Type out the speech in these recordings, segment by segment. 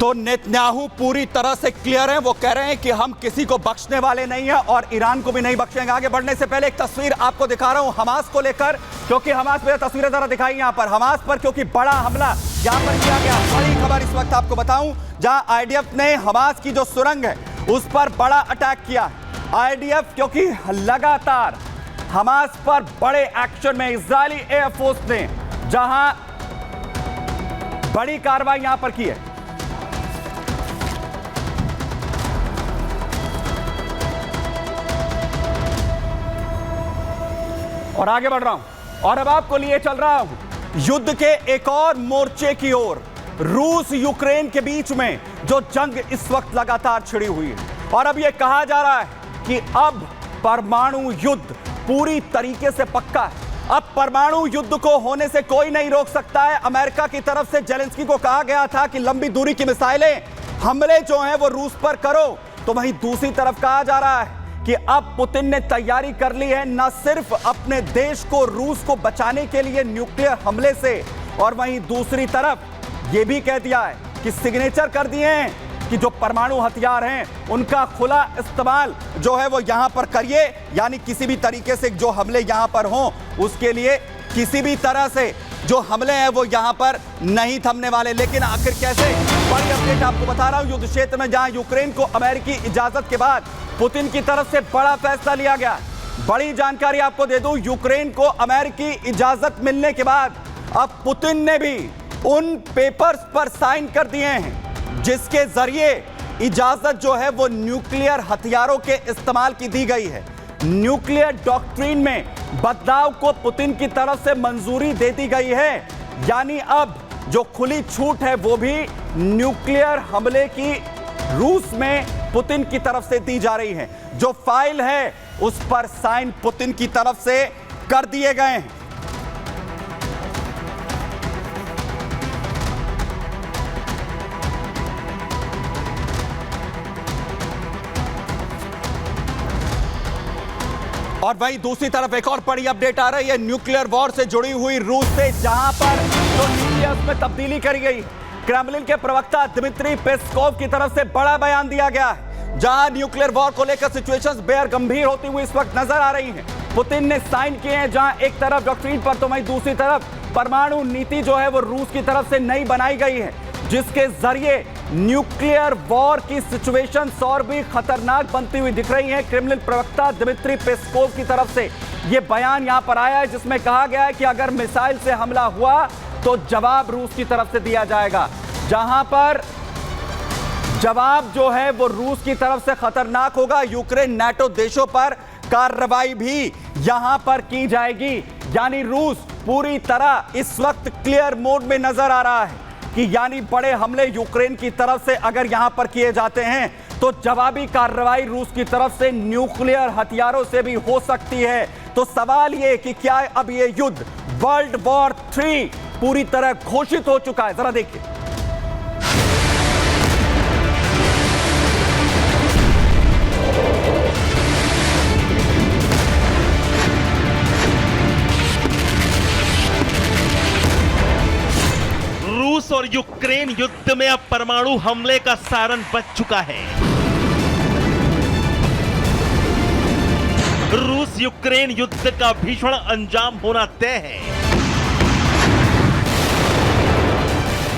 तो नेतन्याहू पूरी तरह से क्लियर हैं। वो कह रहे हैं कि हम किसी को बख्शने वाले नहीं हैं और ईरान को भी नहीं बख्शेंगे। आगे बढ़ने से पहले एक तस्वीर आपको दिखा रहा हूं हमास को लेकर, क्योंकि हमास पे तस्वीरें जरा दिखाई यहां पर हमास पर, क्योंकि बड़ा हमला यहां पर किया गया। बड़ी खबर इस वक्त आपको बताऊं, जहां आईडीएफ ने हमास की जो सुरंग है उस पर बड़ा अटैक किया। आईडीएफ क्योंकि लगातार हमास पर बड़े एक्शन में इजरायली एयरफोर्स ने जहां बड़ी कार्रवाई यहां पर की है। और आगे बढ़ रहा हूं और अब आपको लिए चल रहा हूं युद्ध के एक और मोर्चे की ओर। रूस यूक्रेन के बीच में जो जंग इस वक्त लगातार छिड़ी हुई है और अब यह कहा जा रहा है कि अब परमाणु युद्ध पूरी तरीके से पक्का है। अब परमाणु युद्ध को होने से कोई नहीं रोक सकता है। अमेरिका की तरफ से जेलेंस्की को कहा गया था कि लंबी दूरी की मिसाइलें हमले जो हैं वो रूस पर करो, तो वहीं दूसरी तरफ कहा जा रहा है कि अब पुतिन ने तैयारी कर ली है न सिर्फ अपने देश को, रूस को बचाने के लिए न्यूक्लियर हमले से, और वहीं दूसरी तरफ यह भी कह दिया है कि सिग्नेचर कर दिए हैं कि जो परमाणु हथियार हैं उनका खुला इस्तेमाल जो है वो यहां पर करिए, यानी किसी भी तरीके से जो हमले यहां पर हों उसके लिए किसी भी तरह से जो हमले हैं वो यहां पर नहीं थमने वाले। लेकिन आखिर कैसे, बड़ी अपडेट आपको बता रहा हूं। युद्ध क्षेत्र में जहां यूक्रेन को अमेरिकी इजाजत के बाद पुतिन की तरफ से बड़ा फैसला लिया गया। बड़ी जानकारी आपको दे दूं, यूक्रेन को अमेरिकी इजाजत मिलने के बाद अब पुतिन ने भी उन पेपर्स पर साइन कर दिए हैं जिसके जरिए इजाजत जो है वो न्यूक्लियर हथियारों के इस्तेमाल की दी गई है। न्यूक्लियर डॉक्ट्रिन में बदलाव को पुतिन की तरफ से मंजूरी दे दी गई है, यानी अब जो खुली छूट है वो भी न्यूक्लियर हमले की रूस में पुतिन की तरफ से दी जा रही है। जो फाइल है उस पर साइन पुतिन की तरफ से कर दिए गए हैं। और वहीं दूसरी तरफ एक और बड़ी अपडेट आ रही है न्यूक्लियर वॉर से जुड़ी हुई रूस से, जहां पर जो न्यूक्लियस में तब्दीली करी गई। क्रेमलिन के प्रवक्ता दिमित्री पेस्कोव की तरफ से बड़ा बयान दिया गया है, जहां न्यूक्लियर वॉर को लेकर सिचुएशंस बेहद गंभीर होती हुई इस वक्त नजर आ रही हैं। पुतिन ने साइन किए हैं जहां एक तरफ डॉक्ट्रिन पर तो वहीं दूसरी तरफ परमाणु नीति जो है वो रूस की तरफ से नई बनाई गई है, जिसके जरिए न्यूक्लियर वॉर की सिचुएशन और भी खतरनाक बनती हुई दिख रही है। क्रेमलिन प्रवक्ता दिमित्री पेस्कोव की तरफ से यह बयान यहां पर आया है जिसमें कहा गया है कि अगर मिसाइल से हमला हुआ तो जवाब रूस की तरफ से दिया जाएगा। जहां पर जवाब जो है वो रूस की तरफ से खतरनाक होगा। यूक्रेन नाटो देशों पर कार्रवाई भी यहां पर की जाएगी, यानी रूस पूरी तरह इस वक्त क्लियर मोड में नजर आ रहा है कि यानी बड़े हमले यूक्रेन की तरफ से अगर यहां पर किए जाते हैं तो जवाबी कार्रवाई रूस की तरफ से न्यूक्लियर हथियारों से भी हो सकती है। तो सवाल यह कि क्या अब यह युद्ध वर्ल्ड वॉर 3 पूरी तरह घोषित हो चुका है? जरा देखिए। रूस और यूक्रेन युद्ध में अब परमाणु हमले का सायरन बज चुका है। रूस यूक्रेन युद्ध का भीषण अंजाम होना तय है।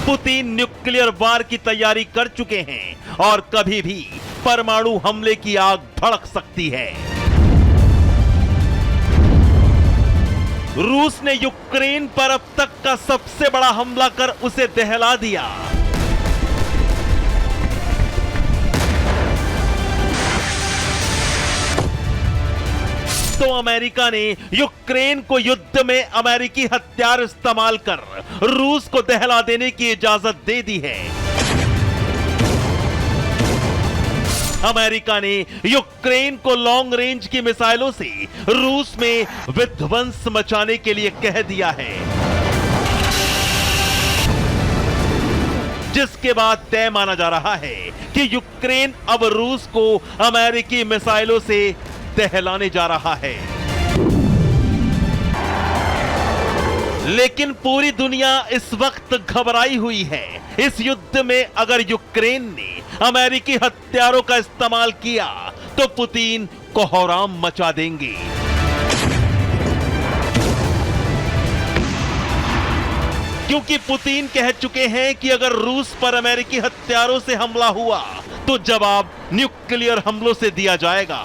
पुतिन न्यूक्लियर वार की तैयारी कर चुके हैं और कभी भी परमाणु हमले की आग भड़क सकती है। रूस ने यूक्रेन पर अब तक का सबसे बड़ा हमला कर उसे दहला दिया। तो अमेरिका ने यूक्रेन को युद्ध में अमेरिकी हथियार इस्तेमाल कर रूस को दहला देने की इजाजत दे दी है। अमेरिका ने यूक्रेन को लॉन्ग रेंज की मिसाइलों से रूस में विध्वंस मचाने के लिए कह दिया है, जिसके बाद तय माना जा रहा है कि यूक्रेन अब रूस को अमेरिकी मिसाइलों से दहलाने जा रहा है। लेकिन पूरी दुनिया इस वक्त घबराई हुई है। इस युद्ध में अगर यूक्रेन ने अमेरिकी हथियारों का इस्तेमाल किया तो पुतिन कोहराम मचा देंगे। क्योंकि पुतिन कह चुके हैं कि अगर रूस पर अमेरिकी हथियारों से हमला हुआ तो जवाब न्यूक्लियर हमलों से दिया जाएगा।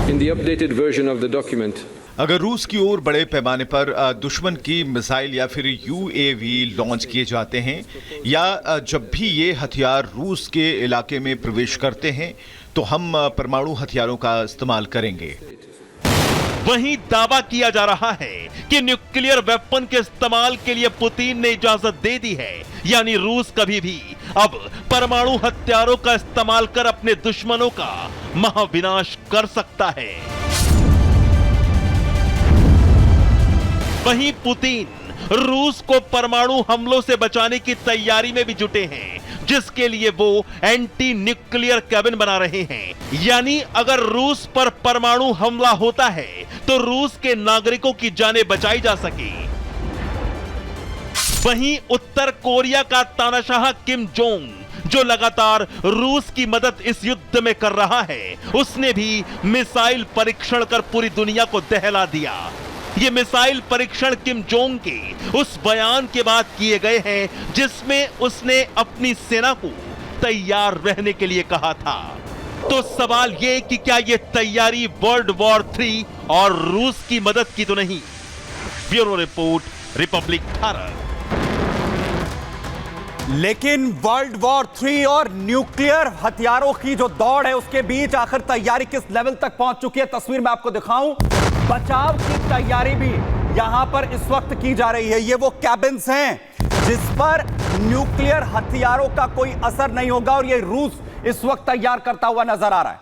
In the updated version of the document, अगर रूस की ओर बड़े पैमाने पर दुश्मन की मिसाइल या फिर यूएवी लॉन्च किए जाते हैं या जब भी ये हथियार रूस के इलाके में प्रवेश करते हैं तो हम परमाणु हथियारों का इस्तेमाल करेंगे। वहीं दावा किया जा रहा है कि न्यूक्लियर वेपन के इस्तेमाल के लिए पुतिन ने इजाजत दे दी है, यानी रूस कभी भी अब परमाणु हथियारों का इस्तेमाल कर अपने दुश्मनों का महाविनाश कर सकता है। वहीं पुतिन रूस को परमाणु हमलों से बचाने की तैयारी में भी जुटे हैं, जिसके लिए वो एंटी न्यूक्लियर कैबिन बना रहे हैं। यानी अगर रूस पर परमाणु हमला होता है तो रूस के नागरिकों की जानें बचाई जा सके। वहीं उत्तर कोरिया का तानाशाह किम जोंग, जो लगातार रूस की मदद इस युद्ध में कर रहा है, उसने भी मिसाइल परीक्षण कर पूरी दुनिया को दहला दिया। ये मिसाइल परीक्षण किम जोंग के उस बयान के बाद किए गए हैं जिसमें उसने अपनी सेना को तैयार रहने के लिए कहा था। तो सवाल ये कि क्या ये तैयारी वर्ल्ड वॉर 3 और रूस की मदद की तो नहीं? Bureau report, Republic Bharat. लेकिन वर्ल्ड वॉर 3 और न्यूक्लियर हथियारों की जो दौड़ है उसके बीच आखिर तैयारी किस लेवल तक पहुंच चुकी है, तस्वीर में आपको दिखाऊं। बचाव की तैयारी भी यहां पर इस वक्त की जा रही है। ये वो कैबिन्स हैं जिस पर न्यूक्लियर हथियारों का कोई असर नहीं होगा और ये रूस इस वक्त तैयार करता हुआ नजर आ रहा है।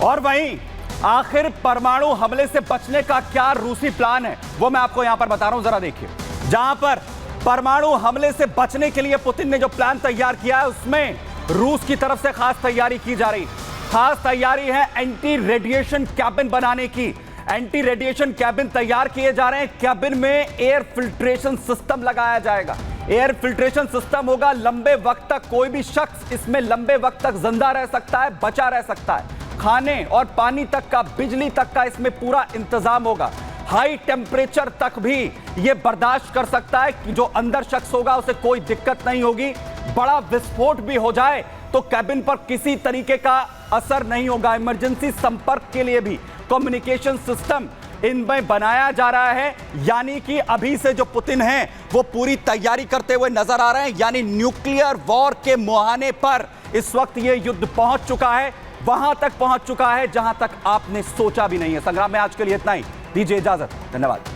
और वहीं आखिर परमाणु हमले से बचने का क्या रूसी प्लान है वो मैं आपको यहां पर बता रहा हूं, जरा देखिए। जहां पर परमाणु हमले से बचने के लिए पुतिन ने जो प्लान तैयार किया है उसमें रूस की तरफ से खास तैयारी की जा रही। खास तैयारी है एंटी रेडिएशन कैबिन बनाने की। एंटी रेडिएशन कैबिन तैयार किए जा रहे हैं। कैबिन में एयर फिल्ट्रेशन सिस्टम लगाया जाएगा। एयर फिल्ट्रेशन सिस्टम होगा। लंबे वक्त तक कोई भी शख्स इसमें लंबे वक्त तक जिंदा रह सकता है, बचा रह सकता है। खाने और पानी तक का, बिजली तक का इसमें पूरा इंतजाम होगा। हाई टेम्परेचर तक भी यह बर्दाश्त कर सकता है कि जो अंदर शख्स होगा उसे कोई दिक्कत नहीं होगी। बड़ा विस्फोट भी हो जाए तो कैबिन पर किसी तरीके का असर नहीं होगा। इमरजेंसी संपर्क के लिए भी कम्युनिकेशन सिस्टम इनमें बनाया जा रहा है। यानी कि अभी से जो पुतिन हैं वो पूरी तैयारी करते हुए नजर आ रहे हैं। यानी न्यूक्लियर वॉर के मुहाने पर इस वक्त ये युद्ध पहुंच चुका है, वहां तक पहुंच चुका है जहां तक आपने सोचा भी नहीं है। संग्राम में आज के लिए इतना ही। दीजिए इजाजत, धन्यवाद।